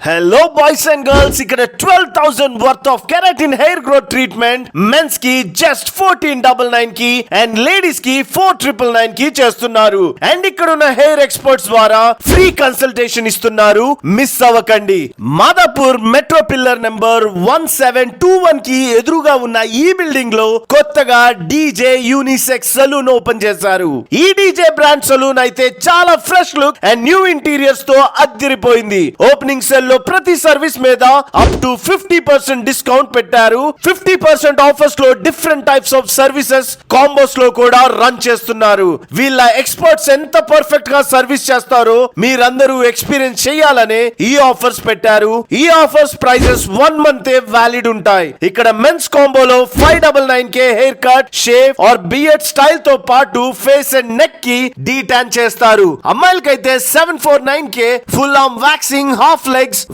Hello boys and girls, ఇక్కడ 12,000 worth of keratin hair growth treatment men's కి just 1499 కి and ladies కి 4999 కి చేస్తున్నారు. అండ్ ఇక్కడ ఉన్న హెయిర్ ఎక్స్పర్ట్స్ ద్వారా ఫ్రీ కన్సల్టేషన్ ఇస్తున్నారు. మిస్ అవ్వకండి. మాదాపూర్ మెట్రో పిల్లర్ నెంబర్ 1721 కి ఎదురుగా ఉన్న ఈ బిల్డింగ్ లో కొత్తగా డీజే యూనిసెక్స్ సలూన్ ఓపెన్ చేశారు. ఈ డీజే బ్రాండ్ సలూన్ అయితే చాలా fresh look and new interiors తో అద్దిరిపోయింది. ఓపెనింగ్ సెల్ ప్రతి సర్వీస్ మీద అప్ టు 50% డిస్కౌంట్ పెట్టారు. 50% ఆఫర్స్ లో different types of services combos లో కూడా రన్ చేస్తున్నారు. వీళ్ళ ఎక్స్పర్ట్స్ ఎంత పర్ఫెక్ట్ గా సర్వీస్ చేస్తారో మీరందరూ ఎక్స్పీరియన్స్ చేయాలనే ఈ ఆఫర్స్ పెట్టారు. ఈ ఆఫర్స్ ప్రైజెస్ 1 మంత్ వ్యాలిడ్ ఉంటాయి. ఇక్కడ మెన్స్ కాంబోలో 599K hair cut, shave or beard style తో పాటు ఫేస్ అండ్ నెక్ కి డీటాన్ చేస్తారు. అమ్మాయిలకైతే 749K full arm waxing, half legs